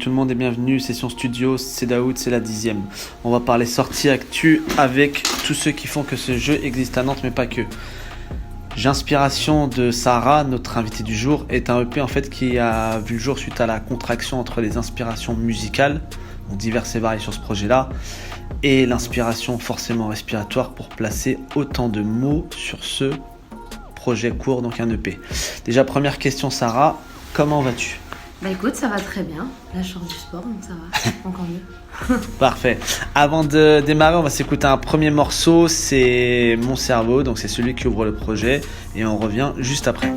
tout le monde est bienvenu. Session studio, c'est Daoud, c'est la 10e. On va parler sortie actu avec tous ceux qui font que ce jeu existe à Nantes, mais pas que. J'inspiration de Sarah, notre invitée du jour, est un EP en fait qui a vu le jour suite à la contraction entre les inspirations musicales, donc diverses et variées sur ce projet-là, et l'inspiration forcément respiratoire pour placer autant de mots sur ce projet court, donc un EP. Déjà, première question Sarah, comment vas-tu ? Bah écoute, ça va très bien. Là, je sors du sport, donc ça va. Encore mieux. Parfait. Avant de démarrer, on va s'écouter un premier morceau. C'est Mon cerveau, donc c'est celui qui ouvre le projet. Et on revient juste après.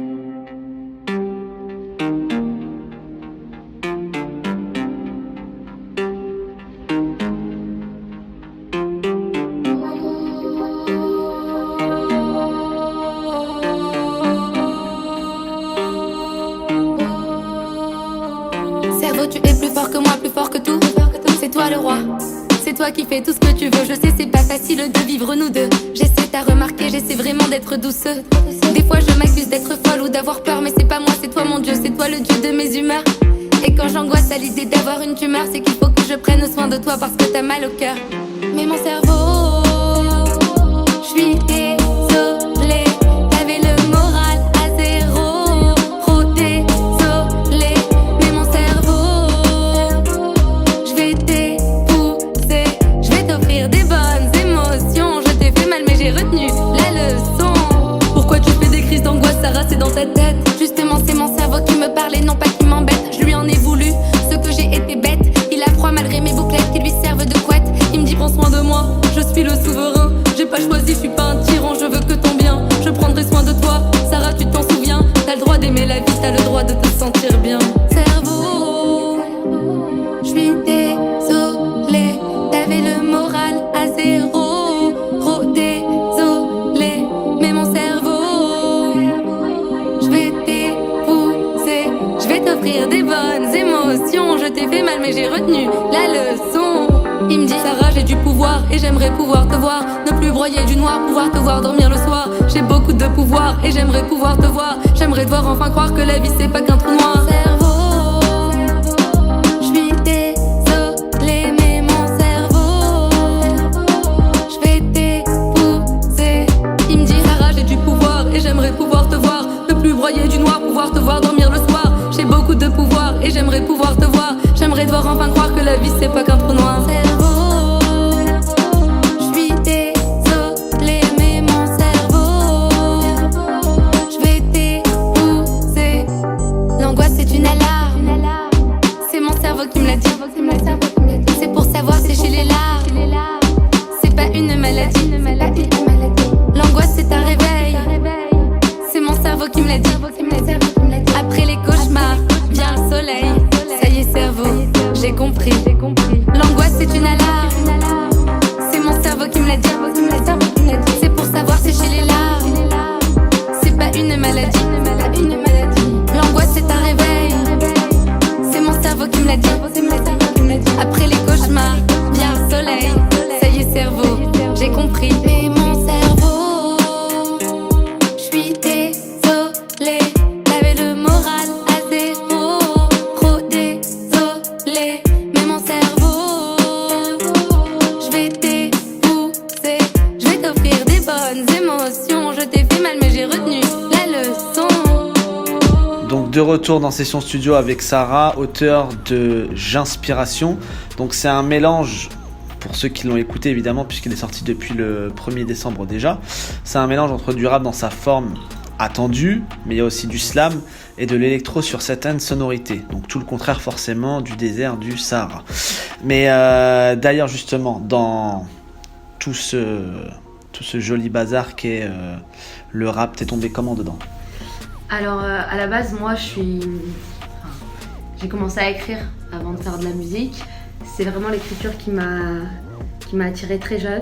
Tu es plus fort que moi, plus fort que tout. C'est toi le roi, c'est toi qui fais tout ce que tu veux. Je sais c'est pas facile de vivre nous deux. J'essaie t'as remarqué, j'essaie vraiment d'être douce. Des fois je m'accuse d'être folle ou d'avoir peur, mais c'est pas moi, c'est toi mon Dieu, c'est toi le Dieu de mes humeurs. Et quand j'angoisse à l'idée d'avoir une tumeur, c'est qu'il faut que je prenne soin de toi parce que t'as mal au cœur. Mais mon cerveau, je suis désolée, t'avais le moral à zéro. Trop désolée, mais mon cerveau, je vais t'épouser, je vais t'offrir des bonnes émotions. Je t'ai fait mal mais j'ai retenu la leçon. Pourquoi tu fais des crises d'angoisse, Sarah, c'est dans ta tête. Justement c'est mon cerveau qui me parle et non pas qui m'embête. Je lui en ai voulu, ce que j'ai été bête. Il a froid malgré mes bouclettes qui lui servent de couette. Il me dit prends soin de moi, je suis le souverain. J'ai pas choisi, je suis pas un tyran, je veux que ton bien. Je prendrai soin de toi, Sarah tu t'en souviens. T'as le droit d'aimer la vie, t'as le droit de te sentir bien. Cerveau, je suis désolée, t'avais le moral à zéro. Trop désolée, mais mon cerveau, je vais t'épouser, je vais t'offrir des bonnes émotions. Je t'ai fait mal mais j'ai retenu la leçon. Il me dit Sarah j'ai du pouvoir et j'aimerais pouvoir te voir. Ne plus broyer du noir, pouvoir te voir dormir le soir. J'ai beaucoup de pouvoir et j'aimerais pouvoir te voir. J'aimerais te voir enfin croire que la vie c'est pas qu'un trou noir. Cerveau, je suis désolée mais mon cerveau, je vais t'épouser. Il me dit Sarah j'ai du pouvoir et j'aimerais pouvoir te voir. Ne plus broyer du noir, pouvoir te voir dormir le soir. J'ai beaucoup de pouvoir et j'aimerais pouvoir te voir. J'aimerais te voir enfin croire que la vie c'est pas qu'un trou noir. Cerveau, je suis désolée mais mon cerveau, je vais t'épouser. L'angoisse c'est une alarme, c'est mon cerveau qui me l'a dit. C'est pour savoir sécher les larmes, c'est pas une maladie. L'angoisse c'est un réveil, c'est mon cerveau qui me l'a dit. Après les cauchemars vient le soleil. Ça y est cerveau, j'ai compris. L'angoisse c'est une alarme, c'est mon cerveau qui me l'a dit. C'est pour savoir sécher les larmes, c'est pas une maladie. L'angoisse c'est un réveil, c'est mon cerveau qui me l'a dit. Après les cauchemars vient le soleil. Ça y est cerveau, j'ai compris. Mais mon cerveau, je suis désolée, t'avais le moral à zéro. Trop désolée, mais mon cerveau, je vais t'épouser, je vais t'offrir des bonnes émotions. Je t'ai fait mal mais j'ai retenu la leçon. Donc de retour dans Session Studio avec Sarah, auteure de J'inspiration. Donc c'est un mélange, pour ceux qui l'ont écouté évidemment, puisqu'il est sorti depuis le 1er décembre déjà. C'est un mélange entre du rap dans sa forme attendue, mais il y a aussi du slam et de l'électro sur certaines sonorités. Donc tout le contraire forcément du désert du Sahara. Mais d'ailleurs justement, dans tout ce joli bazar qu'est le rap, t'es tombé comment dedans ? Alors, à la base, moi, j'ai commencé à écrire avant de faire de la musique. C'est vraiment l'écriture qui m'a attirée très jeune.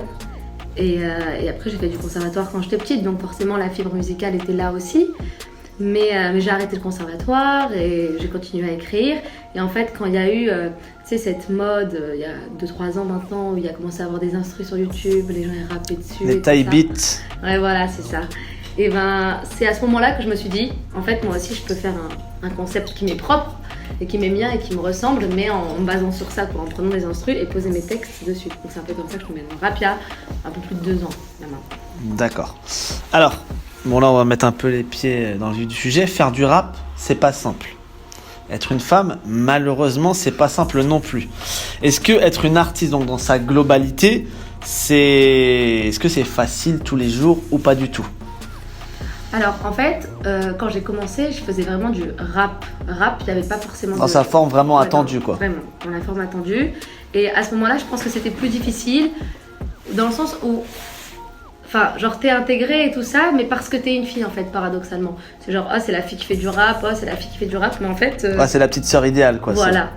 Et après, j'ai fait du conservatoire quand j'étais petite, donc forcément, la fibre musicale était là aussi. Mais j'ai arrêté le conservatoire et j'ai continué à écrire. Et en fait, quand il y a eu cette mode, il y a 2-3 ans maintenant, où il y a commencé à avoir des instrus sur YouTube, les gens ils rappaient dessus. Les taille beats. Ouais, voilà, c'est ça. Et c'est à ce moment-là que je me suis dit, en fait, moi aussi, je peux faire un concept qui m'est propre. et qui m'aime bien et qui me ressemble, mais en me basant sur ça, quoi, en prenant des instrus et poser mes textes dessus. Donc c'est un peu comme ça que je me mets dans le rap il y a un peu plus de 2 ans maintenant. D'accord. Alors, bon là on va mettre un peu les pieds dans le vif du sujet. Faire du rap, c'est pas simple. Être une femme, malheureusement, c'est pas simple non plus. Est-ce que être une artiste, donc dans sa globalité, est-ce que c'est facile tous les jours ou pas du tout? Alors en fait, quand j'ai commencé, je faisais vraiment du rap. Rap, il n'y avait pas forcément Dans sa forme vraiment attendue, quoi. Vraiment, dans la forme attendue. Et à ce moment-là, je pense que c'était plus difficile, dans le sens où, enfin, genre t'es intégrée et tout ça, mais parce que t'es une fille en fait, paradoxalement. C'est genre, oh c'est la fille qui fait du rap, oh c'est la fille qui fait du rap, mais en fait... c'est la petite sœur idéale, quoi. Voilà.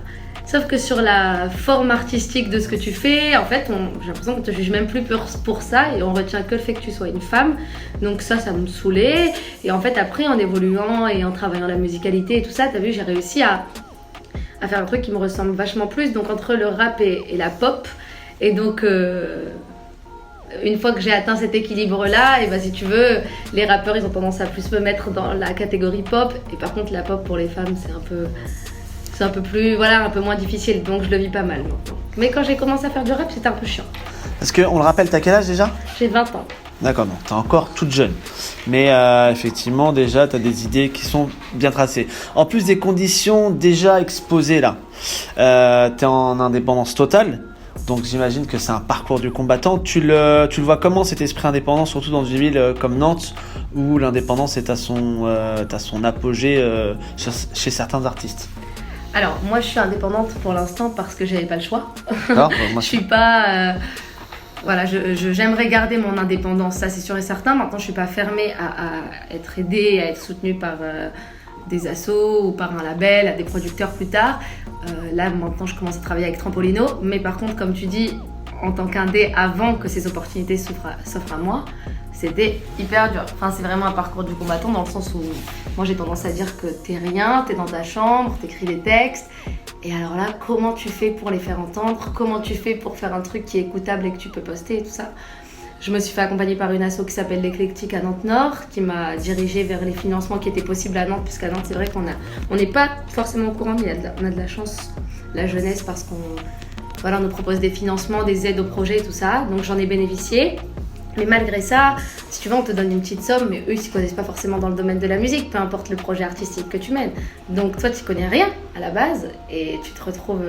Sauf que sur la forme artistique de ce que tu fais, en fait, j'ai l'impression qu'on te juge même plus pour ça et on retient que le fait que tu sois une femme. Donc ça me saoulait. Et en fait, après, en évoluant et en travaillant la musicalité et tout ça, t'as vu, j'ai réussi à faire un truc qui me ressemble vachement plus. Donc entre le rap et la pop. Et donc, une fois que j'ai atteint cet équilibre-là, et bah, si tu veux, les rappeurs, ils ont tendance à plus me mettre dans la catégorie pop. Et par contre, la pop pour les femmes, c'est un peu plus, voilà, un peu moins difficile, donc je le vis pas mal maintenant. Mais quand j'ai commencé à faire du rap, c'était un peu chiant. Parce qu'on le rappelle, t'as quel âge déjà? J'ai 20 ans. D'accord, donc t'es encore toute jeune. Mais effectivement, déjà, t'as des idées qui sont bien tracées. En plus des conditions déjà exposées là, t'es en indépendance totale. Donc j'imagine que c'est un parcours du combattant. Tu le vois comment cet esprit indépendant, surtout dans une ville comme Nantes, où l'indépendance est à son apogée chez certains artistes? Alors, moi, je suis indépendante pour l'instant parce que j'avais pas le choix. Moi, je suis pas... voilà, j'aimerais garder mon indépendance, ça c'est sûr et certain. Maintenant, je suis pas fermée à être aidée, à être soutenue par des assos ou par un label, à des producteurs plus tard. Là, maintenant, je commence à travailler avec Trampolino. Mais par contre, comme tu dis, en tant qu'indé, avant que ces opportunités s'offrent à moi, c'était hyper dur. Enfin, c'est vraiment un parcours du combattant dans le sens où moi j'ai tendance à dire que t'es rien, t'es dans ta chambre, t'écris des textes. Et alors là, comment tu fais pour les faire entendre? Comment tu fais pour faire un truc qui est écoutable et que tu peux poster et tout ça? Je me suis fait accompagner par une asso qui s'appelle l'Éclectique à Nantes-Nord, qui m'a dirigée vers les financements qui étaient possibles à Nantes, puisqu'à Nantes, c'est vrai on n'est pas forcément au courant, mais on a de la chance, la jeunesse, parce on nous propose des financements, des aides aux projets et tout ça. Donc j'en ai bénéficié. Mais malgré ça, si tu veux, on te donne une petite somme, mais eux, ils ne connaissent pas forcément dans le domaine de la musique, peu importe le projet artistique que tu mènes. Donc toi, tu connais rien à la base, et tu te retrouves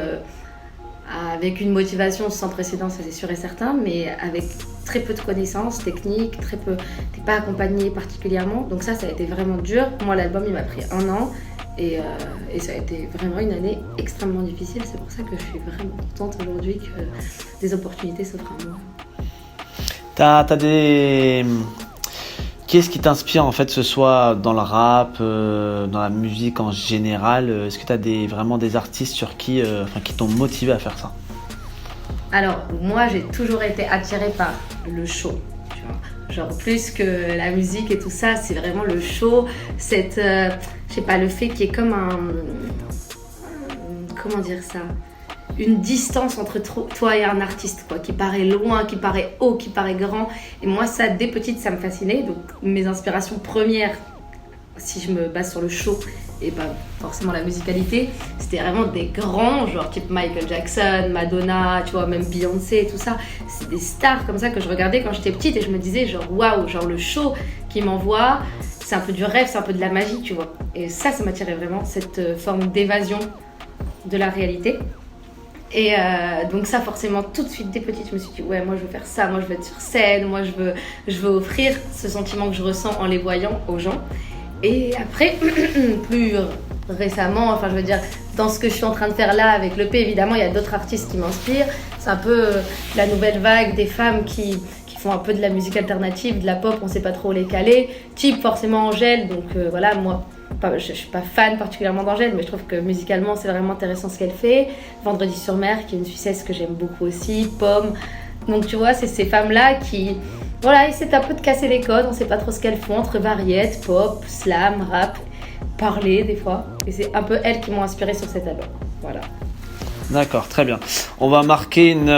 avec une motivation sans précédent, ça c'est sûr et certain, mais avec très peu de connaissances techniques, très peu, t'es pas accompagné particulièrement. Donc ça a été vraiment dur. Moi, l'album, il m'a pris 1 an. Et ça a été vraiment une année extrêmement difficile. C'est pour ça que je suis vraiment contente aujourd'hui que des opportunités s'offrent à moi. T'as des... Qu'est-ce qui t'inspire en fait, que ce soit dans le rap, dans la musique en général? Est-ce que t'as vraiment des artistes sur qui t'ont motivé à faire ça? Alors moi j'ai toujours été attirée par le show, tu vois. Genre plus que la musique et tout ça, c'est vraiment le show, cette, je sais pas, le fait qu'il y ait comme comment dire ça, une distance entre toi et un artiste, quoi, qui paraît loin, qui paraît haut, qui paraît grand. Et moi, ça, dès petite, ça me fascinait. Donc, mes inspirations premières, si je me base sur le show et pas forcément la musicalité, c'était vraiment des grands, genre type Michael Jackson, Madonna, tu vois, même Beyoncé et tout ça. C'est des stars comme ça que je regardais quand j'étais petite et je me disais, genre, waouh, genre le show qui m'envoie, c'est un peu du rêve, c'est un peu de la magie, tu vois. Et ça m'attirait vraiment, cette forme d'évasion de la réalité. Et donc ça, forcément, tout de suite, dès petite, je me suis dit, ouais, moi je veux faire ça, moi je veux être sur scène, moi je veux offrir ce sentiment que je ressens en les voyant aux gens. Et après, plus récemment, enfin je veux dire, dans ce que je suis en train de faire là avec l'EP, évidemment, il y a d'autres artistes qui m'inspirent. C'est un peu la nouvelle vague des femmes qui font un peu de la musique alternative, de la pop, on sait pas trop les caler. Type forcément Angèle, donc voilà, moi... Je suis pas fan particulièrement d'Angèle, mais je trouve que musicalement c'est vraiment intéressant ce qu'elle fait. Vendredi sur mer, qui est une Suissesse que j'aime beaucoup aussi, Pomme. Donc tu vois, c'est ces femmes-là qui, voilà, essaient un peu de casser les codes, on sait pas trop ce qu'elles font, entre variété, pop, slam, rap, parler des fois. Et c'est un peu elles qui m'ont inspirée sur cet album. Voilà. D'accord, très bien. On va marquer une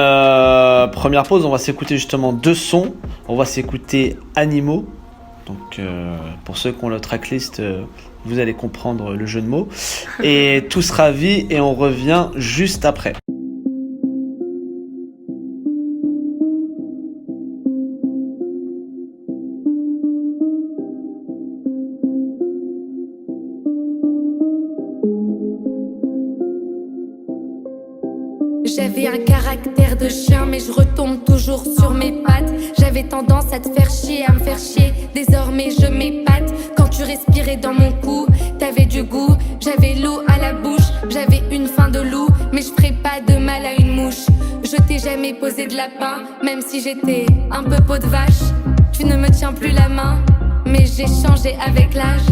première pause, on va s'écouter justement 2 sons. On va s'écouter Animaux. Donc pour ceux qui ont le tracklist, Vous allez comprendre le jeu de mots. Et Tous ravis et on revient juste après. J'avais un caractère de chien, mais je retombe toujours sur mes pattes. J'avais tendance à te faire chier, à me faire chier. Désormais je m'épate. Quand tu respirais dans mon cou, t'avais du goût. J'avais l'eau à la bouche, j'avais une faim de loup. Mais je ferais pas de mal à une mouche. Je t'ai jamais posé de lapin, même si j'étais un peu peau de vache. Tu ne me tiens plus la main, mais j'ai changé avec l'âge.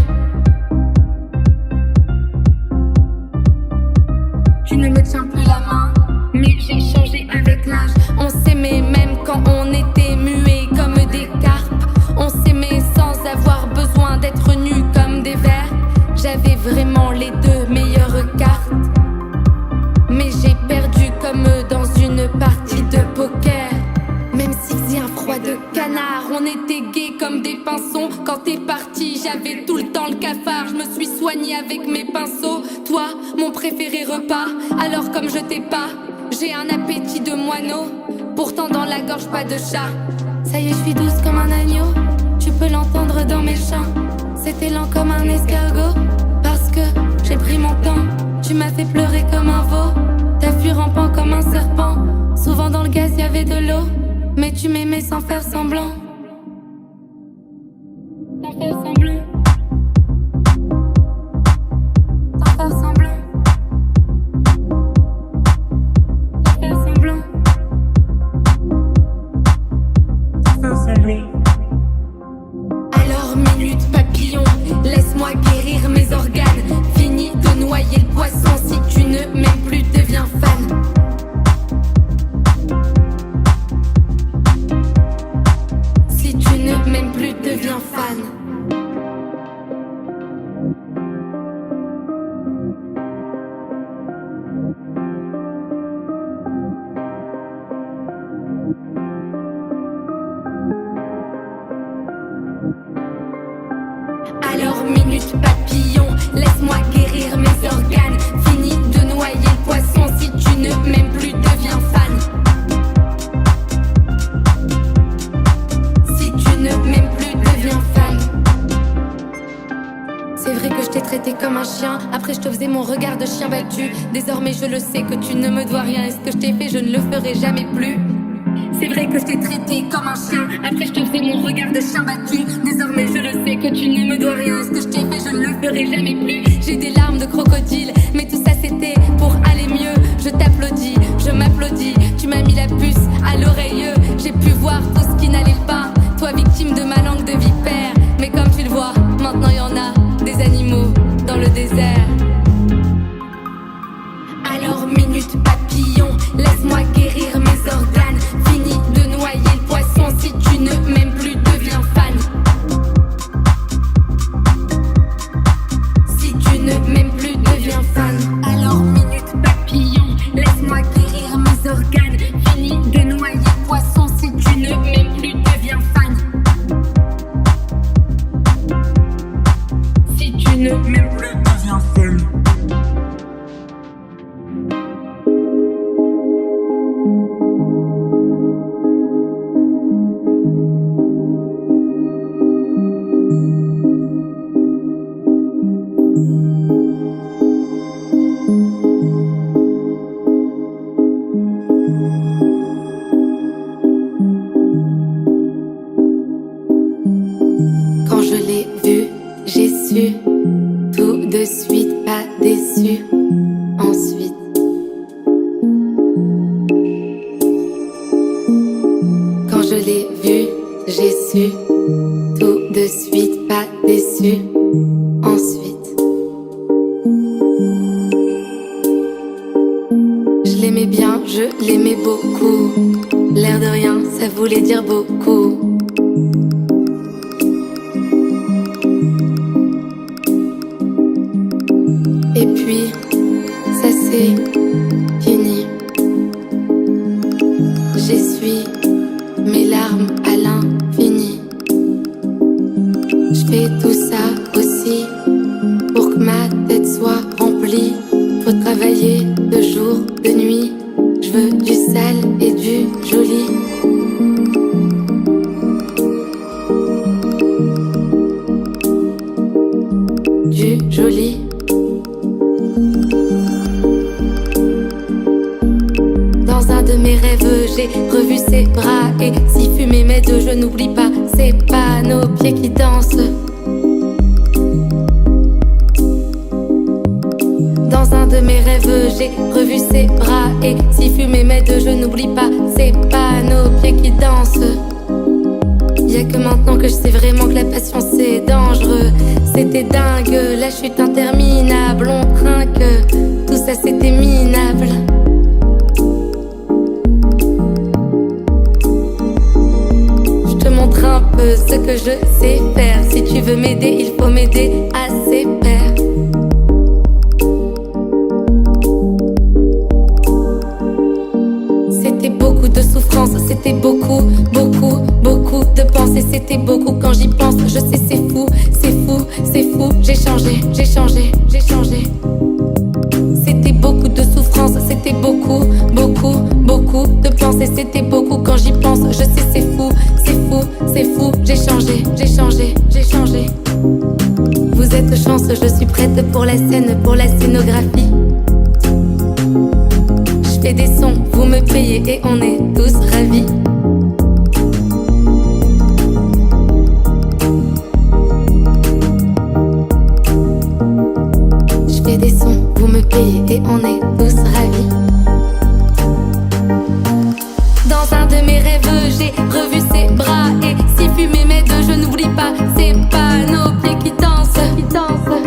Tu ne me tiens plus la main, mais j'ai changé avec l'âge. On s'aimait même quand on était muets comme des carpes. On s'aimait sans avoir besoin d'être nus comme des vers. J'avais vraiment les deux meilleures cartes, mais j'ai perdu comme dans une partie de poker. Même s'il faisait un froid de canard, on était gays comme des pinsons. Quand t'es parti, j'avais tout le temps le cafard. Je me suis soignée avec mes pinceaux. Toi, mon préféré repas. Alors comme je t'ai pas, j'ai un appétit de moineau. Pourtant dans la gorge pas de chat. Ça y est, je suis douce comme un agneau. Tu peux l'entendre dans mes chants. C'était lent comme un escargot. Parce que j'ai pris mon temps. Tu m'as fait pleurer comme un veau. T'as fui rampant comme un serpent. Souvent dans le gaz y avait de l'eau. Mais tu m'aimais sans faire semblant. Sans faire semblant. Sans faire semblant. Sans faire semblant. Sans faire semblant. Alors minute papillon, laisse-moi guérir mes organes. Fini de noyer le poisson. Si tu ne m'aimes plus, deviens fan. Si tu ne m'aimes plus, deviens fan. Alors minute papillon, laisse-moi guérir mes organes. Fini de noyer le poisson. Si tu ne m'aimes plus, deviens fan. Si tu ne m'aimes plus, deviens fan. C'est vrai que je t'ai traité comme un chien. Après je te faisais mon regard de chien battu. Désormais je le sais que tu ne me dois rien. Et ce que je t'ai fait je ne le ferai jamais plus. C'est vrai que je t'ai traité comme un chien. Après je te faisais mon regard de chien battu. Désormais je le sais que tu ne me dois rien. Ce que je t'ai fait je ne le ferai jamais plus. J'ai des larmes de crocodile, mais tout ça c'était pour aller mieux. Je t'applaudis, je m'applaudis. Tu m'as mis la puce à l'oreille. J'ai pu voir tout ce qui n'allait pas. Toi victime de ma langue de vipère. Mais comme tu le vois, maintenant y en a des animaux dans le désert. Alors minute papillon, laisse-moi guérir mes organes. Fini de noyer le poisson. Si tu ne m'aimes plus, deviens fan. Si tu ne m'aimes plus, deviens fan. Alors minute papillon, laisse-moi guérir mes organes. Fini de noyer le poisson. Si tu ne m'aimes plus, deviens fan. Si tu ne m'aimes plus, deviens fan. Quand je l'ai vu, j'ai su. Tout de suite, pas déçu. Ensuite, quand je l'ai vu, j'ai su. Tout de suite, pas déçu. Ensuite, je l'aimais bien, je l'aimais beaucoup. L'air de rien, ça voulait dire beaucoup. Et puis, ça c'est fini. J'essuie mes larmes à l'infini. Je fais tout ça aussi habillée de jour, de nuit. Je veux du sale et du joli. Du joli. Dans un de mes rêves, j'ai revu ses bras. Et si fumer mes deux, je n'oublie pas, c'est pas nos pieds qui dansent. Dans un de mes rêves, j'ai revu ses bras. Et si fumer mes deux, je n'oublie pas, c'est pas nos pieds qui dansent. Y'a que maintenant que je sais vraiment que la passion c'est dangereux. C'était dingue, la chute interminable. On craint que tout ça c'était minable. Je te montre un peu ce que je sais faire. Si tu veux m'aider, il faut m'aider à ses pairs. C'était beaucoup, beaucoup, beaucoup de pensées. C'était beaucoup quand j'y pense. Je sais c'est fou, c'est fou, c'est fou. J'ai changé, j'ai changé, j'ai changé. C'était beaucoup de souffrance. C'était beaucoup, beaucoup, beaucoup de pensées. C'était beaucoup quand j'y pense. Je sais c'est fou, c'est fou, c'est fou. J'ai changé, j'ai changé, j'ai changé. Vous êtes chance, je suis prête pour la scène, pour la scénographie. Je fais des sons, vous me payez et on est tous ravis. Je fais des sons, vous me payez et on est tous ravis. Dans un de mes rêves, j'ai revu ses bras. Et si fumer mes deux, je n'oublie pas, c'est pas nos pieds qui dansent, qui dansent.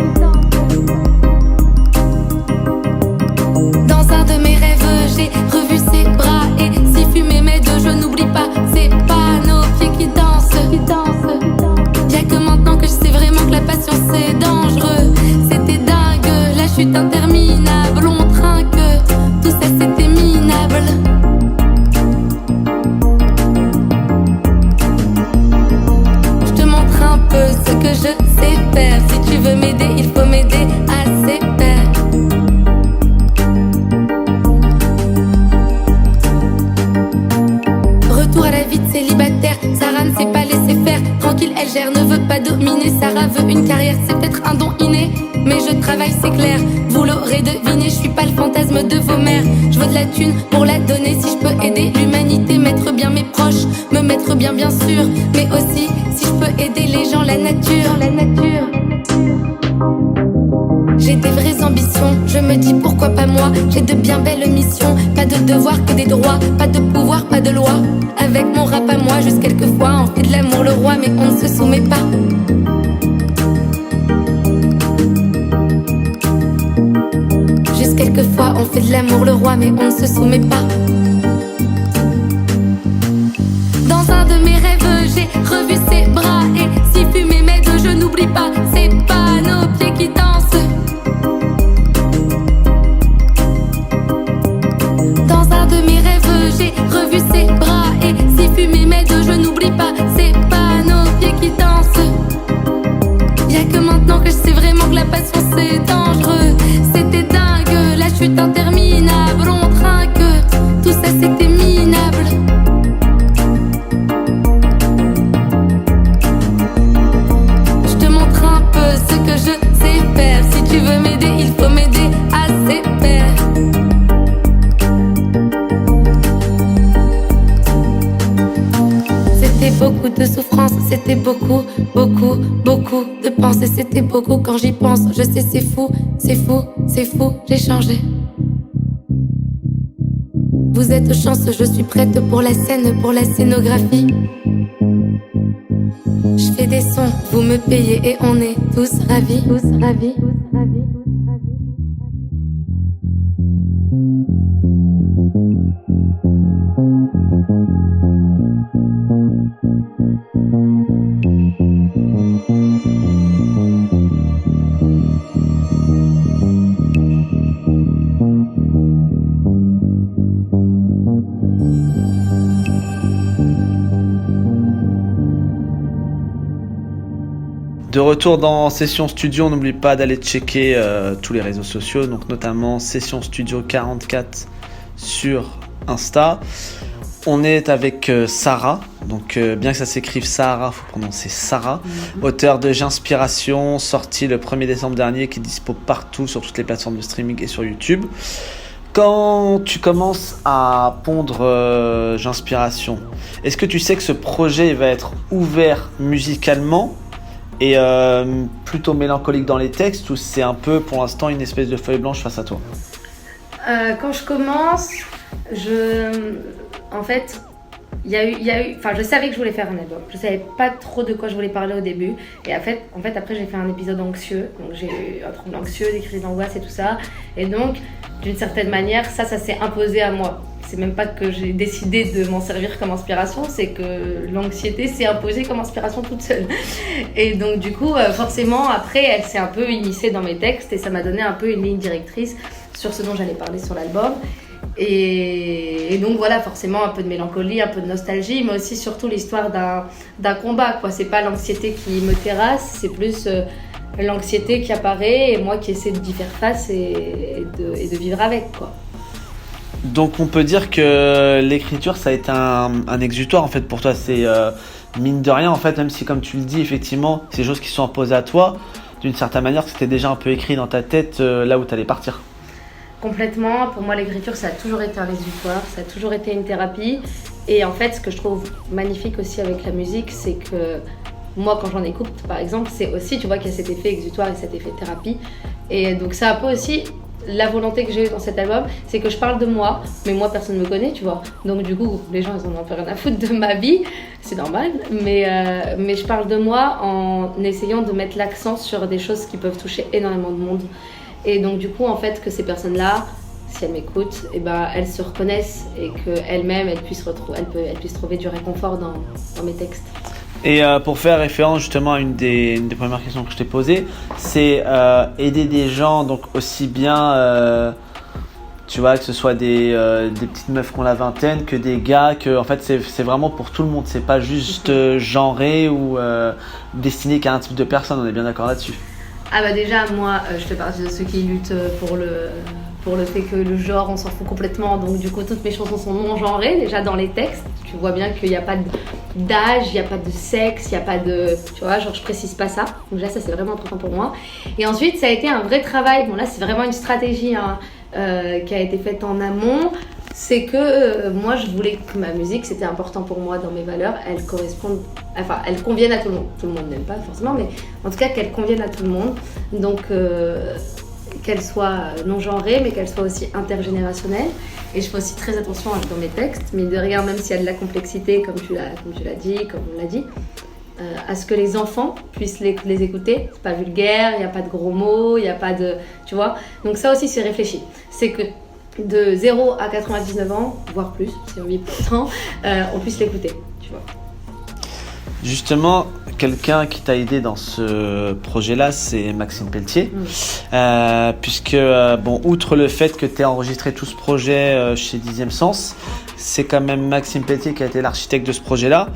Dans un de mes rêves, j'ai revu ses bras. Et si fumer mes deux, je n'oublie pas, c'est pas nos pieds qui dansent, qui dansent. Y'a que maintenant que je sais vraiment que la passion c'est dangereux. C'était dingue, la chute interminable. On trinque, tout ça c'était minable. Je te montre un peu ce que je sais faire. Si tu veux m'aider, il faut m'aider à ses pairs. À la vie de célibataire, Sarah ne s'est pas laissée faire. Tranquille, elle gère, ne veut pas dominer. Sarah veut une carrière, c'est peut-être un don inné, mais je travaille, c'est clair. Vous l'aurez deviné, je suis pas le fantasme de vos mères. Je veux de la thune pour la donner. Si je peux aider l'humanité, mettre bien mes proches, me mettre bien bien sûr. Mais aussi, si je peux aider les gens, la nature, la nature. J'ai des vraies ambitions, je me dis pourquoi pas moi. J'ai de bien belles missions, pas de devoirs que des droits. Pas de pouvoir, pas de loi. Avec mon rap à moi, juste quelquefois on fait de l'amour le roi, mais on ne se soumet pas. Juste quelquefois on fait de l'amour le roi, mais on ne se soumet pas. Dans un de mes rêves, j'ai revu ses bras. Et si fumer mes deux, je n'oublie pas, c'est pas nos pieds qui dansent. Dans un de mes rêves, j'ai revu ses bras. Et si fumer mes deux, je n'oublie pas, c'est pas nos pieds qui dansent. Y'a que maintenant que je sais vraiment que la passion c'est dangereux. C'était dingue, la chute interminable. On trinque, tout ça c'était minable. Je te montre un peu ce que je sais faire. Si tu veux m'aider, il faut m'aider à ses pairs. C'était beaucoup de souffrance, c'était beaucoup, beaucoup, beaucoup de pensées. C'était beaucoup quand j'y pense. Je sais c'est fou, c'est fou, c'est fou, j'ai changé. Vous êtes chance, je suis prête pour la scène, pour la scénographie. Je fais des sons, vous me payez et on est tous ravis, tous ravis, tous ravis. De retour dans Session Studio, n'oublie pas d'aller checker tous les réseaux sociaux, donc notamment Session Studio 44 sur Insta. On est avec Sarah, donc bien que ça s'écrive Sahara, il faut prononcer Sarah, auteur de J'inspiration, sorti le 1er décembre dernier, qui est dispo partout sur toutes les plateformes de streaming et sur YouTube. Quand tu commences à pondre J'inspiration, est-ce que tu sais que ce projet va être ouvert musicalement et plutôt mélancolique dans les textes, ou c'est un peu pour l'instant une espèce de feuille blanche face à toi? Quand je commence, en fait, je savais que je voulais faire un album. Je savais pas trop de quoi je voulais parler au début. Et en fait, après, j'ai fait un épisode anxieux. Donc, j'ai eu un trouble anxieux, des crises d'angoisse et tout ça. Et donc, d'une certaine manière, ça s'est imposé à moi. C'est même pas que j'ai décidé de m'en servir comme inspiration, c'est que l'anxiété s'est imposée comme inspiration toute seule. Et donc, du coup, forcément, après, elle s'est un peu immiscée dans mes textes et ça m'a donné un peu une ligne directrice sur ce dont j'allais parler sur l'album. Et donc voilà, forcément un peu de mélancolie, un peu de nostalgie, mais aussi surtout l'histoire d'un combat, quoi. C'est pas l'anxiété qui me terrasse, c'est plus l'anxiété qui apparaît et moi qui essaie d'y faire face et de vivre avec, quoi. Donc on peut dire que l'écriture ça a été un exutoire en fait pour toi, c'est mine de rien en fait, même si comme tu le dis effectivement c'est des choses qui sont imposées à toi, d'une certaine manière c'était déjà un peu écrit dans ta tête là où tu allais partir. Complètement, pour moi l'écriture ça a toujours été un exutoire, ça a toujours été une thérapie et en fait ce que je trouve magnifique aussi avec la musique c'est que moi quand j'en écoute par exemple c'est aussi tu vois qu'il y a cet effet exutoire et cet effet thérapie et donc c'est un peu aussi la volonté que j'ai eue dans cet album c'est que je parle de moi mais moi personne ne me connaît tu vois donc du coup les gens ils en ont un peu rien à foutre de ma vie c'est normal mais je parle de moi en essayant de mettre l'accent sur des choses qui peuvent toucher énormément de monde. Et donc du coup en fait que ces personnes-là, si elles m'écoutent, eh ben, elles se reconnaissent et qu'elles-mêmes elles puissent trouver du réconfort dans mes textes. Et pour faire référence justement à une des premières questions que je t'ai posées, c'est aider des gens, donc aussi bien tu vois que ce soit des petites meufs qui ont la vingtaine que des gars, que en fait c'est vraiment pour tout le monde, c'est pas juste genré ou destiné qu'à un type de personne, on est bien d'accord là-dessus. Ah bah déjà moi je fais partie de ceux qui luttent pour le fait que le genre on s'en fout complètement, donc du coup toutes mes chansons sont non genrées déjà dans les textes, tu vois bien qu'il n'y a pas d'âge, il n'y a pas de sexe, il n'y a pas de, tu vois, genre je précise pas ça, donc déjà ça c'est vraiment important pour moi. Et ensuite ça a été un vrai travail, bon là c'est vraiment une stratégie qui a été faite en amont. C'est que moi je voulais que ma musique, c'était important pour moi dans mes valeurs, elle convienne à tout le monde. Tout le monde n'aime pas forcément, mais en tout cas qu'elle convienne à tout le monde. Donc qu'elle soit non genrée, mais qu'elle soit aussi intergénérationnelle. Et je fais aussi très attention dans mes textes, mais de rien, même s'il y a de la complexité, comme tu l'as dit, comme on l'a dit, à ce que les enfants puissent les écouter. C'est pas vulgaire, il n'y a pas de gros mots, il n'y a pas de... Tu vois. Donc ça aussi c'est réfléchi. C'est que de 0 à 99 ans, voire plus, si on vit plus longtemps, on puisse l'écouter, tu vois. Justement, quelqu'un qui t'a aidé dans ce projet-là, c'est Maxime Pelletier. Puisque, outre le fait que tu aies enregistré tout ce projet chez 10e Sens, c'est quand même Maxime Pelletier qui a été l'architecte de ce projet-là.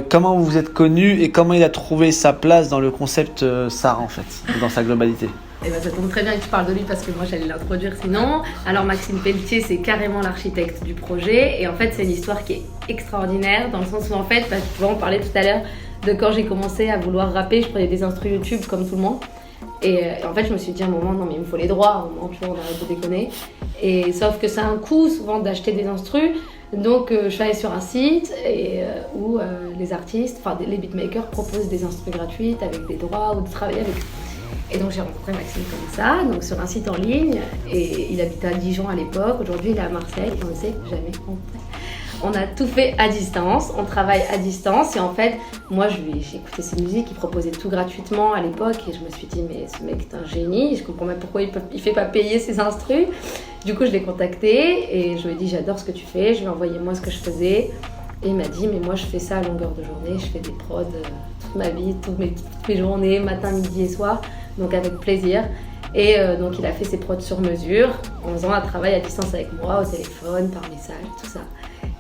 Comment vous vous êtes connus et comment il a trouvé sa place dans le concept Sarah, en fait, dans sa globalité? Eh ben, ça tombe très bien que tu parles de lui parce que moi j'allais l'introduire sinon. Alors Maxime Pelletier c'est carrément l'architecte du projet et en fait c'est une histoire qui est extraordinaire dans le sens où en fait, tu vois on parlait tout à l'heure de quand j'ai commencé à vouloir rapper, je prenais des instrus YouTube comme tout le monde et en fait je me suis dit à un moment non mais il me faut les droits, à un moment tu vois on arrête de déconner et sauf que ça a un coût souvent d'acheter des instrus. Donc je suis allée sur un site où les artistes, enfin les beatmakers proposent des instrus gratuites avec des droits ou de travailler avec. Et donc j'ai rencontré Maxime comme ça, donc sur un site en ligne, et il habitait à Dijon à l'époque, aujourd'hui il est à Marseille, et on ne s'est jamais rencontré. On a tout fait à distance, on travaille à distance, et en fait, moi j'ai écouté ses musiques, il proposait tout gratuitement à l'époque, et je me suis dit mais ce mec est un génie, je comprends même pourquoi il fait pas payer ses instrus. Du coup je l'ai contacté, et je lui ai dit j'adore ce que tu fais, je lui ai envoyé moi ce que je faisais, et il m'a dit mais moi je fais ça à longueur de journée, je fais des prods toute ma vie, toutes mes journées, matin, midi et soir. Donc avec plaisir. Et donc il a fait ses prods sur mesure en faisant un travail à distance avec moi, au téléphone, par message, tout ça.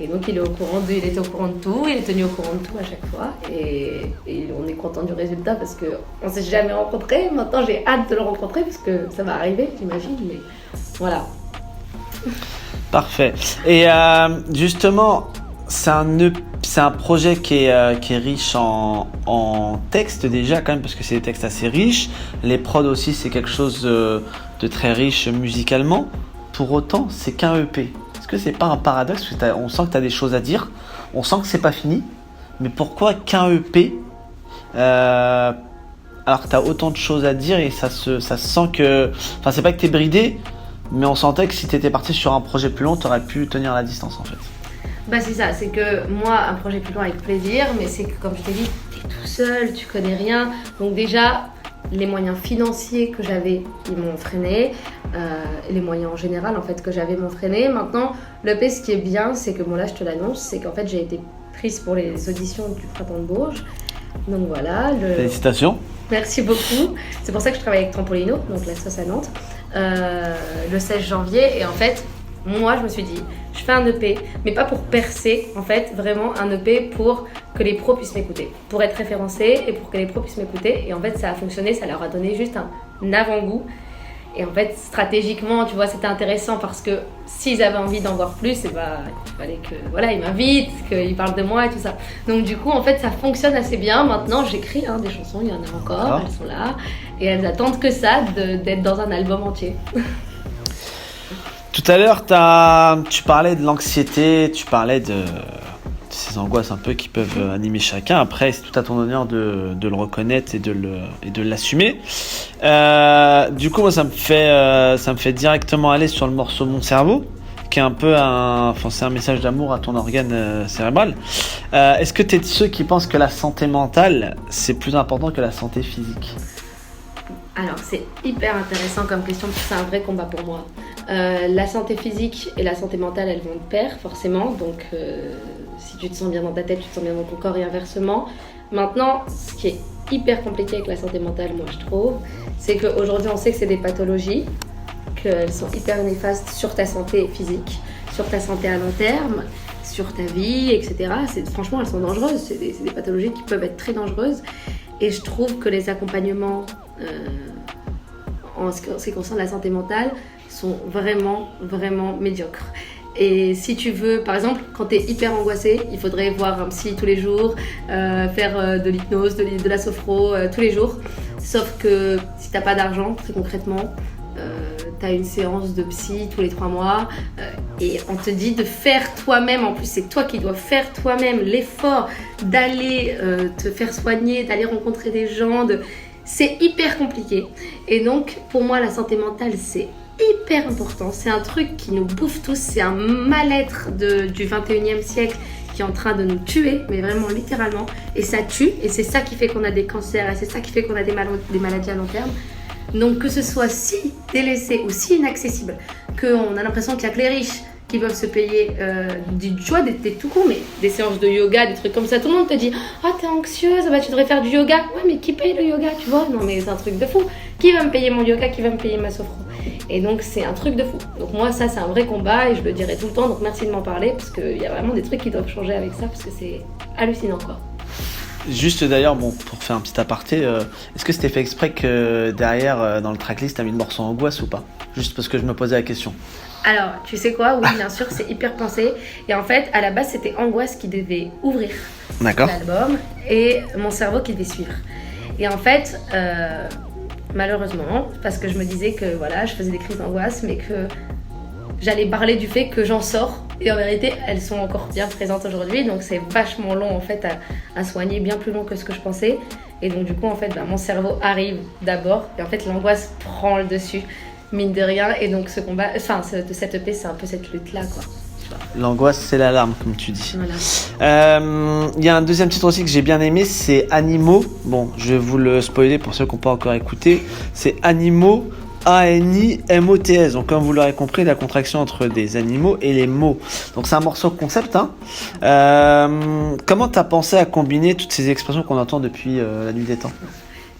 Et donc il était au courant de tout, il est tenu au courant de tout à chaque fois. Et on est content du résultat parce qu'on ne s'est jamais rencontrés. Maintenant j'ai hâte de le rencontrer parce que ça va arriver, j'imagine. Mais voilà. Parfait. Et justement, c'est un projet qui est riche en textes déjà quand même, parce que c'est des textes assez riches. Les prods aussi, c'est quelque chose de très riche musicalement. Pour autant, c'est qu'un EP. Est-ce que c'est pas un paradoxe? Parce qu'on sent que tu as des choses à dire, on sent que c'est pas fini. Mais pourquoi qu'un EP alors que tu as autant de choses à dire et ça se sent que... Enfin, c'est pas que tu es bridé, mais on sentait que si tu étais parti sur un projet plus long, tu aurais pu tenir la distance en fait. Bah c'est ça, c'est que moi, un projet plus long avec plaisir, mais c'est que comme je t'ai dit, t'es tout seul, tu connais rien. Donc déjà, les moyens financiers que j'avais, ils m'ont freiné. Les moyens en général en fait que j'avais m'ont freiné. Maintenant, l'EP, ce qui est bien, c'est que bon là je te l'annonce, c'est qu'en fait j'ai été prise pour les auditions du Printemps de Bourges. Donc voilà. Félicitations. Merci beaucoup. C'est pour ça que je travaille avec Trampolino, donc la sauce à Nantes, le 16 janvier. Et en fait, moi je me suis dit, je fais un EP, mais pas pour percer, en fait, vraiment un EP pour que les pros puissent m'écouter, pour être référencé et pour que les pros puissent m'écouter. Et en fait, ça a fonctionné, ça leur a donné juste un avant-goût. Et en fait, stratégiquement, tu vois, c'était intéressant parce que s'ils avaient envie d'en voir plus, et bah, il fallait que, voilà, ils m'invitent, qu'ils parlent de moi et tout ça. Donc du coup, en fait, ça fonctionne assez bien. Maintenant, j'écris des chansons, il y en a encore, elles sont là. Et elles attendent que ça, d'être dans un album entier. Tout à l'heure, tu parlais de l'anxiété, tu parlais de ces angoisses un peu qui peuvent animer chacun. Après, c'est tout à ton honneur de le reconnaître et de l'assumer. Du coup, moi, ça me fait directement aller sur le morceau Mon cerveau, qui est un peu c'est un message d'amour à ton organe cérébral. Est-ce que tu es de ceux qui pensent que la santé mentale, c'est plus important que la santé physique? Alors, c'est hyper intéressant comme question, parce que c'est un vrai combat pour moi. La santé physique et la santé mentale, elles vont de pair, forcément. Donc, si tu te sens bien dans ta tête, tu te sens bien dans ton corps et inversement. Maintenant, ce qui est hyper compliqué avec la santé mentale, moi, je trouve, c'est qu'aujourd'hui, on sait que c'est des pathologies, qu'elles sont hyper néfastes sur ta santé physique, sur ta santé à long terme, sur ta vie, etc. Franchement, elles sont dangereuses. C'est des pathologies qui peuvent être très dangereuses. Et je trouve que les accompagnements en ce qui concerne la santé mentale sont vraiment, vraiment médiocres. Et si tu veux, par exemple, quand tu es hyper angoissé, il faudrait voir un psy tous les jours, faire de l'hypnose, de la sophro tous les jours. Sauf que si tu n'as pas d'argent, très concrètement, tu as une séance de psy tous les 3 mois et on te dit de faire toi-même. En plus, c'est toi qui dois faire toi-même l'effort d'aller te faire soigner, d'aller rencontrer des gens. C'est hyper compliqué. Et donc, pour moi, la santé mentale, c'est hyper important. C'est un truc qui nous bouffe tous. C'est un mal-être du 21e siècle qui est en train de nous tuer, mais vraiment littéralement. Et ça tue. Et c'est ça qui fait qu'on a des cancers. Et c'est ça qui fait qu'on a des maladies à long terme. Donc que ce soit si délaissé ou si inaccessible, qu'on a l'impression qu'il n'y a que les riches qui peuvent se payer des tout con, mais des séances de yoga, des trucs comme ça. Tout le monde te dit « Ah, t'es anxieuse, bah, tu devrais faire du yoga. » Ouais, mais qui paye le yoga, tu vois? Non, mais c'est un truc de fou. Qui va me payer mon yoga? Qui va me payer ma sophro? Et donc, c'est un truc de fou. Donc moi, ça, c'est un vrai combat et je le dirai tout le temps. Donc merci de m'en parler parce qu'il y a vraiment des trucs qui doivent changer avec ça parce que c'est hallucinant, quoi. Juste d'ailleurs, pour faire un petit aparté, est-ce que c'était fait exprès que derrière, dans le tracklist, t'as mis le morceau angoisse ou pas? Juste parce que je me posais la question. Alors, tu sais quoi? Oui, bien sûr, c'est hyper pensé. Et en fait, à la base, c'était Angoisse qui devait ouvrir l'album et Mon cerveau qui devait suivre. Et en fait, malheureusement, parce que je me disais que voilà, je faisais des crises d'angoisse, mais que j'allais parler du fait que j'en sors. Et en vérité, elles sont encore bien présentes aujourd'hui. Donc, c'est vachement long en fait à soigner, bien plus long que ce que je pensais. Et donc, du coup, en fait, mon cerveau arrive d'abord. Et en fait, l'angoisse prend le dessus, mine de rien. Et donc, ce combat, cette EP, c'est un peu cette lutte-là, quoi. L'angoisse, c'est l'alarme, comme tu dis. Voilà. Y a un deuxième titre aussi que j'ai bien aimé, c'est Animaux. Bon, je vais vous le spoiler pour ceux qui n'ont pas encore écouté. C'est Animaux, A-N-I-M-O-T-S. Donc, comme vous l'aurez compris, la contraction entre des animaux et les mots. Donc, c'est un morceau concept. Comment tu as pensé à combiner toutes ces expressions qu'on entend depuis la nuit des temps?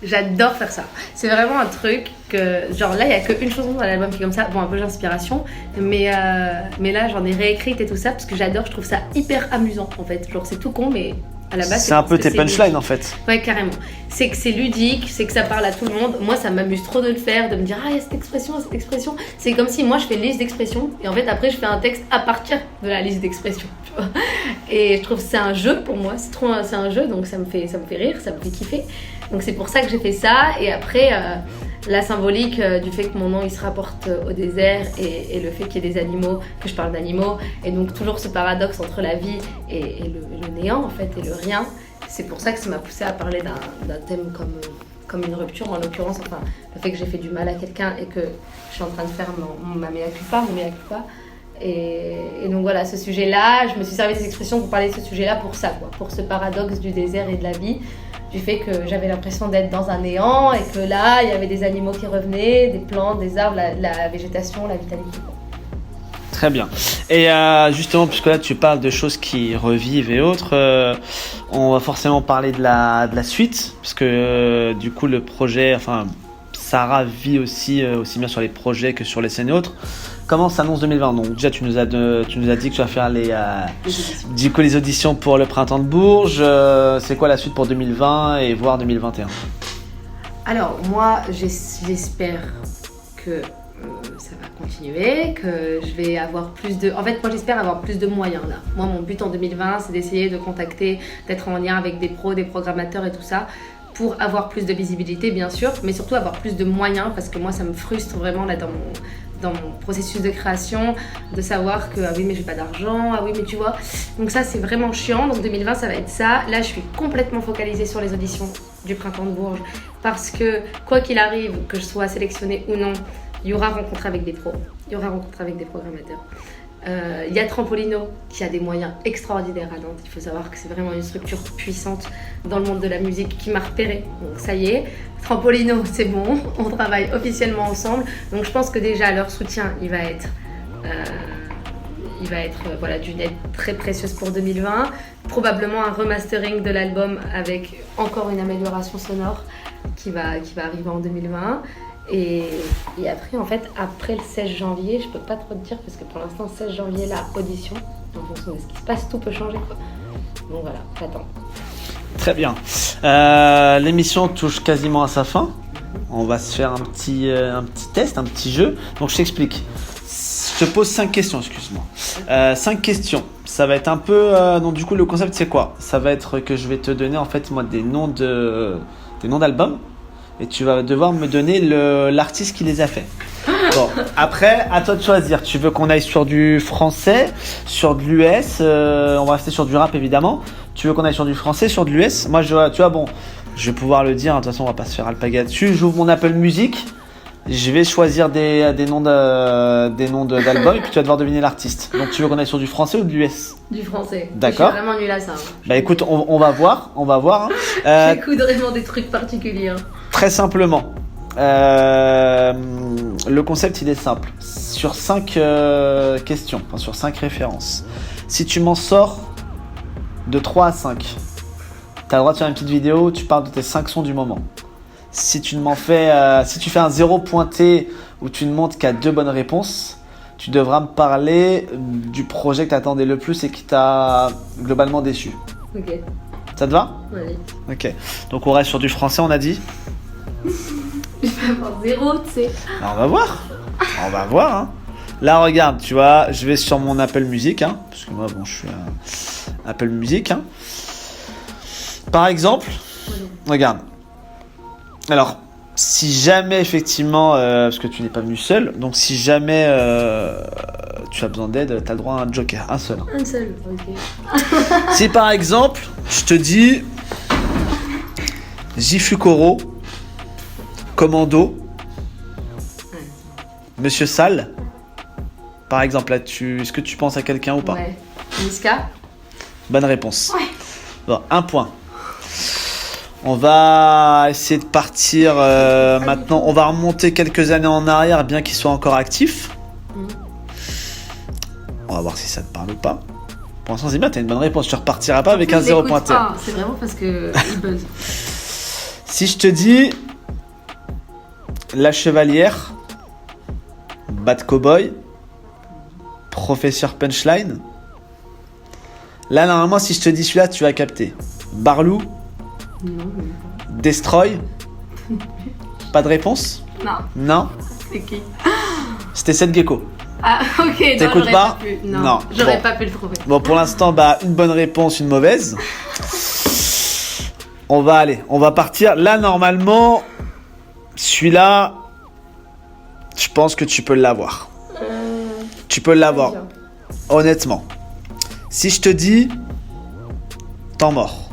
J'adore faire ça. C'est vraiment un truc que, genre là, il n'y a qu'une chanson dans l'album qui est comme ça. Bon, un peu d'inspiration, mais là, j'en ai réécrite et tout ça parce que j'adore, je trouve ça hyper amusant en fait. Genre, c'est tout con, mais à la base, C'est un peu tes punchlines ludique. en fait. Ouais, carrément. C'est que c'est ludique, c'est que ça parle à tout le monde. Moi, ça m'amuse trop de le faire, de me dire, ah, il y a cette expression, cette expression. C'est comme si moi, je fais une liste d'expressions et en fait, après, je fais un texte à partir de la liste d'expressions. Tu vois. Et je trouve que c'est un jeu pour moi. C'est un jeu, donc ça me fait rire, ça me fait kiffer. Donc c'est pour ça que j'ai fait ça. Et après, la symbolique du fait que mon nom il se rapporte au désert et le fait qu'il y ait des animaux, que je parle d'animaux, et donc toujours ce paradoxe entre la vie et le néant en fait, et le rien. C'est pour ça que ça m'a poussée à parler d'un thème comme une rupture, en l'occurrence, enfin le fait que j'ai fait du mal à quelqu'un et que je suis en train de faire ma mea culpa, mon mea culpa. Et donc voilà, ce sujet-là, je me suis servi des expressions pour parler de ce sujet-là pour ça, quoi, pour ce paradoxe du désert et de la vie. Du fait que j'avais l'impression d'être dans un néant et que là, il y avait des animaux qui revenaient, des plantes, des arbres, la végétation, la vitalité. Très bien. Et justement, puisque là tu parles de choses qui revivent et autres, on va forcément parler de la suite, parce que du coup le projet, enfin Sarah vit aussi bien sur les projets que sur les scènes et autres. Comment s'annonce 2020? Donc déjà tu nous as dit que tu vas faire les auditions pour le printemps de Bourges. C'est quoi la suite pour 2020 et voire 2021? Alors moi j'espère que ça va continuer, que je vais avoir plus de... En fait moi j'espère avoir plus de moyens là. Moi mon but en 2020 c'est d'essayer de contacter, d'être en lien avec des pros, des programmateurs et tout ça, pour avoir plus de visibilité bien sûr, mais surtout avoir plus de moyens parce que moi ça me frustre vraiment là dans mon processus de création, de savoir que ah oui mais j'ai pas d'argent, ah oui mais tu vois, donc ça c'est vraiment chiant. Donc 2020 ça va être ça. Là je suis complètement focalisée sur les auditions du printemps de Bourges parce que quoi qu'il arrive, que je sois sélectionnée ou non, il y aura rencontre avec des pros, il y aura rencontre avec des programmateurs. Il y a Trampolino qui a des moyens extraordinaires à Nantes. Il faut savoir que c'est vraiment une structure puissante dans le monde de la musique qui m'a repérée. Donc ça y est, Trampolino c'est bon, on travaille officiellement ensemble. Donc je pense que déjà leur soutien il va être voilà, d'une aide très précieuse pour 2020. Probablement un remastering de l'album avec encore une amélioration sonore qui va arriver en 2020. Et après, en fait, après le 16 janvier, je peux pas trop te dire parce que pour l'instant, 16 janvier, la audition, en fonction de ce qui se passe, tout peut changer, quoi. Donc voilà, j'attends. Très bien. L'émission touche quasiment à sa fin. On va se faire un petit test, un petit jeu. Donc je t'explique. Je te pose 5 questions, excuse-moi. 5 questions. Ça va être un peu... donc du coup, le concept, c'est quoi? Ça va être que je vais te donner, en fait, moi, des noms d'albums. Et tu vas devoir me donner l'artiste qui les a fait. Bon, après, à toi de choisir. Tu veux qu'on aille sur du français, sur de l'US, on va rester sur du rap évidemment. Tu veux qu'on aille sur du français, sur de l'US? Moi, tu vois, bon, je vais pouvoir le dire. De toute façon, on va pas se faire alpaga dessus. J'ouvre mon Apple Music. Je vais choisir des noms d'albums et puis tu vas devoir deviner l'artiste. Donc, tu veux qu'on aille sur du français ou de l'US? Du français. D'accord. Je suis vraiment nulle à ça. Bah écoute, on va voir. Hein. J'écoute vraiment des trucs particuliers. Très simplement, le concept il est simple. Sur 5 questions, enfin sur 5 références, si tu m'en sors de 3 à 5, tu as le droit de faire une petite vidéo où tu parles de tes 5 sons du moment. Si tu fais un 0 pointé où tu ne montres qu'à 2 bonnes réponses, tu devras me parler du projet que tu attendais le plus et qui t'a globalement déçu. Ok. Ça te va? Oui. Ok. Donc on reste sur du français, on a dit? Je vais avoir 0, tu sais. Alors, on va voir. Hein. Là, regarde, tu vois, je vais sur mon Apple Music, hein, parce que moi, bon, je suis Apple Music. Hein. Par exemple, regarde. Alors, si jamais, effectivement, parce que tu n'es pas venu seul, donc si jamais tu as besoin d'aide, tu as le droit à un joker, un seul. Un seul, ok. Si par exemple, je te dis Jifukoro, Commando, Monsieur Sall, par exemple, là, est-ce que tu penses à quelqu'un ou pas? Ouais. Niska. Bonne réponse. Ouais. Bon, 1 point. On va essayer de partir maintenant. On va remonter quelques années en arrière, bien qu'il soit encore actif. On va voir si ça te parle ou pas. Pour l'instant, c'est bien, t'as une bonne réponse. Tu repartiras pas avec un 0 pointé. C'est vraiment parce que il buzz. Si je te dis La Chevalière, Bad Cowboy, Professeur Punchline. Là, normalement, si je te dis celui-là, tu vas capter. Barlou, Non. Destroy. Pas de réponse? Non. Non? C'est qui? C'était Seth Gecko. Ah, ok. T'écoutes j'aurais pas pu. Non. J'aurais Bon. pas pu le trouver. Bon, pour l'instant, une bonne réponse, une mauvaise. On va partir. Là, normalement, celui-là, je pense que tu peux l'avoir. Tu peux l'avoir, honnêtement. Si je te dis Temps mort,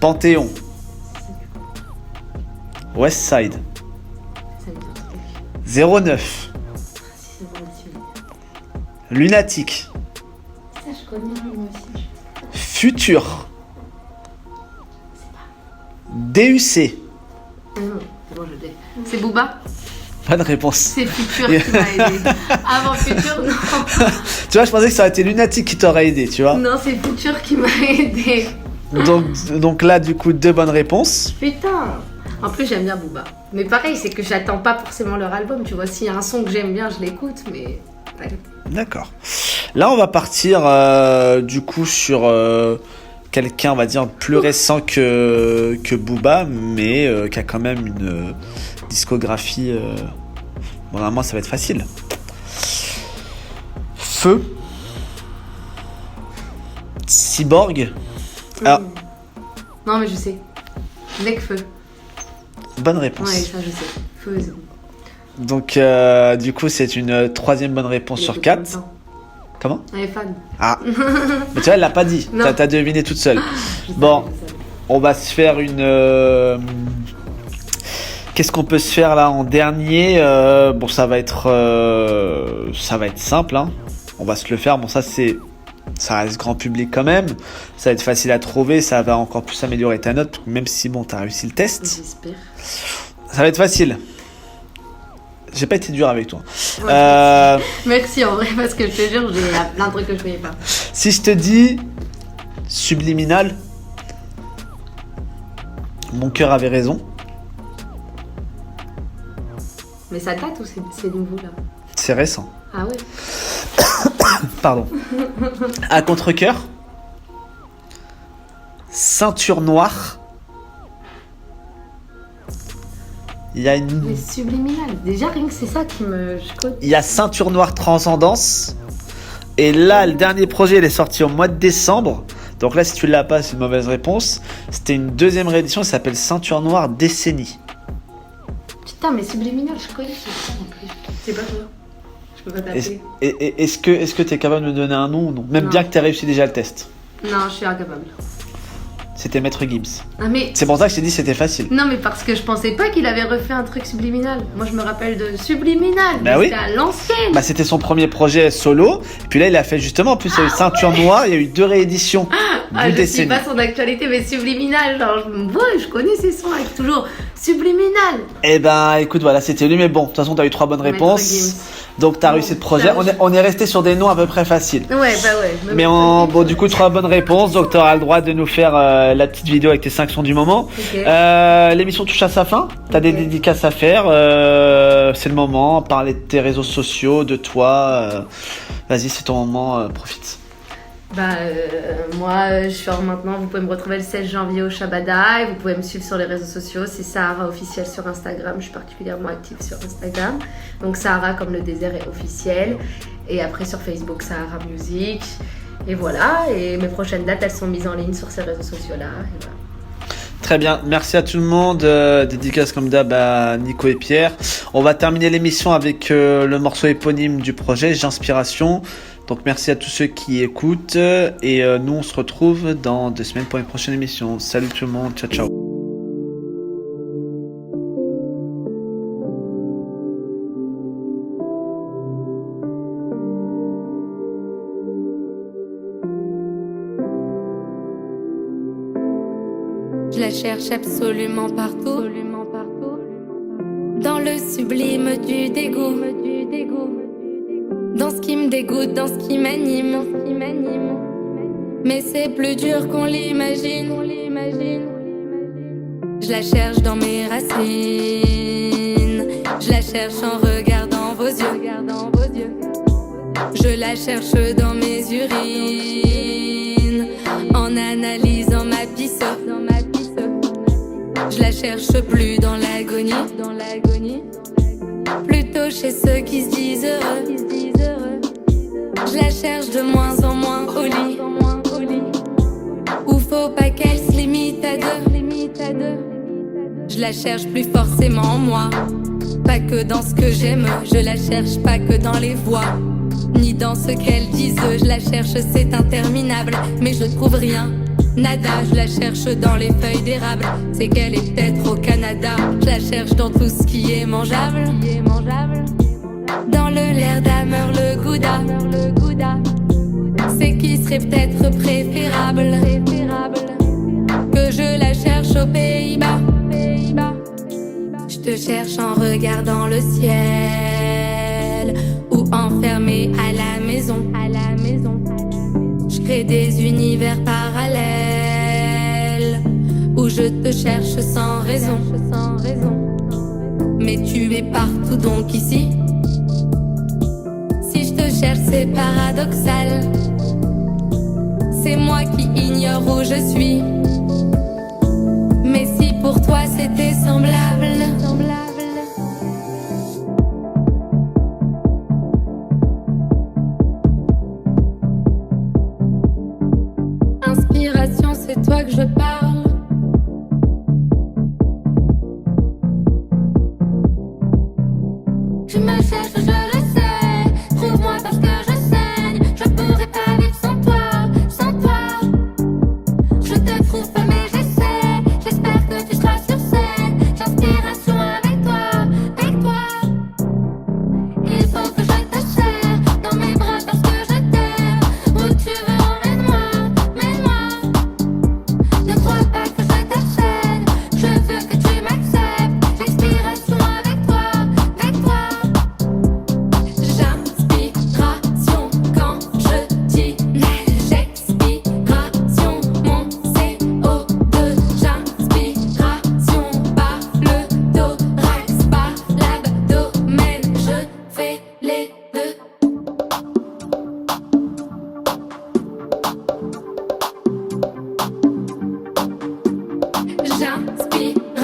Panthéon, West Side, Ça me dit un truc. 09, Si, c'est bon, aussi. Lunatique, Ça, je connais, moi aussi. Futur, DUC. Ah non, c'est bon, je l'ai. C'est Booba? Pas de réponse. C'est Futur qui m'a aidé. Avant Futur, non. Tu vois, je pensais que ça aurait été Lunatique qui t'aurait aidé, tu vois. Non, c'est Futur qui m'a aidé. Donc là, du coup, 2 bonnes réponses. Putain. En plus, j'aime bien Booba. Mais pareil, c'est que j'attends pas forcément leur album. Tu vois, s'il y a un son que j'aime bien, je l'écoute, mais... D'accord. Là, on va partir du coup sur quelqu'un, on va dire, plus récent que Booba, mais qui a quand même une discographie. Bon, normalement, ça va être facile. Feu. Cyborg. Ah, Non, mais je sais. Necfeu. bonne réponse. Ouais, ça, je sais. Feu, c'est bon. Donc, du coup, c'est une 3e bonne réponse sur 4. Comment? Elle est fan. Ah, mais tu vois, elle l'a pas dit. Non. T'as deviné toute seule. Je Bon. savais. On va se faire une... Qu'est-ce qu'on peut se faire là en dernier? Bon, ça va être simple, hein. On va se le faire. Bon, ça reste grand public quand même. Ça va être facile à trouver. Ça va encore plus améliorer ta note, même si bon, t'as réussi le test. J'espère. Ça va être facile. J'ai pas été dur avec toi. Ouais, merci en vrai, parce que je te jure, il y a plein de trucs que je connais pas. Si je te dis Subliminal, Mon cœur avait raison. Mais ça date ou c'est nouveau là? C'est récent. Ah ouais. Pardon. À contre-cœur, Ceinture noire. Il y a Mais subliminal. Déjà, rien que c'est ça qui me. Je connais. Il y a Ceinture noire Transcendance. Et là, le dernier projet, il est sorti au mois de décembre. Donc là, si tu l'as pas, c'est une mauvaise réponse. C'était une 2e réédition, ça s'appelle Ceinture noire Décennie. Putain, mais subliminal, je connais c'est ça en plus. C'est pas toi. Je peux pas Est-ce, t'appeler. est-ce que tu es capable de me donner un nom ou non? Même Non. bien que tu aies réussi déjà le test. Non, je suis incapable. C'était Maître Gibbs. Ah, mais. C'est pour ça que je t'ai dit que c'était facile. Non, mais parce que je pensais pas qu'il avait refait un truc subliminal. Moi, je me rappelle de subliminal. Bah mais oui. c'était à l'ancienne. Bah, c'était son premier projet solo. Et puis là, il a fait justement, en plus, il y a eu Ceinture noire, il y a eu 2 rééditions Ah, du je sais Décennie. pas son actualité, mais subliminal. Genre, je connais ces sons avec toujours subliminal. Eh ben, écoute, voilà, c'était lui, mais bon, de toute façon, t'as eu 3 bonnes Maître réponses. Gims. Donc, t'as Bon, réussi le projet. ça, On est resté sur des noms à peu près faciles. Ouais, bah ouais. Mais bon, du coup, 3 bonnes réponses. Donc, t'auras le droit de nous faire la petite vidéo avec tes 5 sons du moment. Ok. L'émission touche à sa fin. T'as des Ok. dédicaces à faire. C'est le moment. Parler de tes réseaux sociaux, de toi. Vas-y, c'est ton moment. Profite. Bah, moi, je suis maintenant. Vous pouvez me retrouver le 16 janvier au Shabada et vous pouvez me suivre sur les réseaux sociaux. C'est Sahara officiel sur Instagram. Je suis particulièrement active sur Instagram. Donc, Sahara comme le désert est officiel. Et après, sur Facebook, Sahara Music. Et voilà. Et mes prochaines dates, elles sont mises en ligne sur ces réseaux sociaux-là. Et voilà. Très bien, merci à tout le monde. Dédicace comme d'hab à Nico et Pierre. On va terminer l'émission avec le morceau éponyme du projet, J'inspiration. Donc merci à tous ceux qui écoutent. Et nous, on se retrouve dans 2 semaines pour une prochaine émission. Salut tout le monde, ciao ciao. Je la cherche absolument partout. Dans le sublime du dégoût. Dans ce qui me dégoûte, dans ce qui m'anime. Mais c'est plus dur qu'on l'imagine. Je la cherche dans mes racines. Je la cherche en regardant vos yeux. Je la cherche dans mes urines, en analysant ma pisse. Je la cherche plus dans l'agonie, plutôt chez ceux qui se disent heureux. Je la cherche de moins en moins au lit, où faut pas qu'elle se limite à deux. Je la cherche plus forcément en moi, pas que dans ce que j'aime. Je la cherche pas que dans les voix, ni dans ce qu'elles disent. Je la cherche, c'est interminable, mais je trouve rien, nada. Je la cherche dans les feuilles d'érable, c'est qu'elle est peut-être au Canada. Je la cherche dans tout ce qui est mangeable, dans le l'air d'Hammer, le gouda. C'est qui serait peut-être préférable que je la cherche aux Pays-Bas. Je te cherche en regardant le ciel, ou enfermé à la maison. Je crée des univers parallèles où je te cherche sans raison. Mais tu es partout donc ici. Si je te cherche c'est paradoxal, c'est moi qui ignore où je suis. Mais si pour toi c'était semblable, inspiration, c'est toi que je parle. Tu me cherches, je le sais. Trouve-moi parce que je saigne. Je pourrais pas vivre sans toi, sans toi. Je te trouve pas mais j'essaie. J'espère que tu seras sur scène. J'inspiration avec toi, avec toi. Il faut que je te serre dans mes bras parce que je t'aime. Où tu veux, emmène-moi, mène-moi. Ne crois pas que je t'achète. Je veux que tu m'acceptes. J'inspiration avec toi, avec toi. J'inspiration quand je dis j'expiration, mon CO2. J'inspiration par le thorax, par l'abdomen, je fais les deux. J'inspiration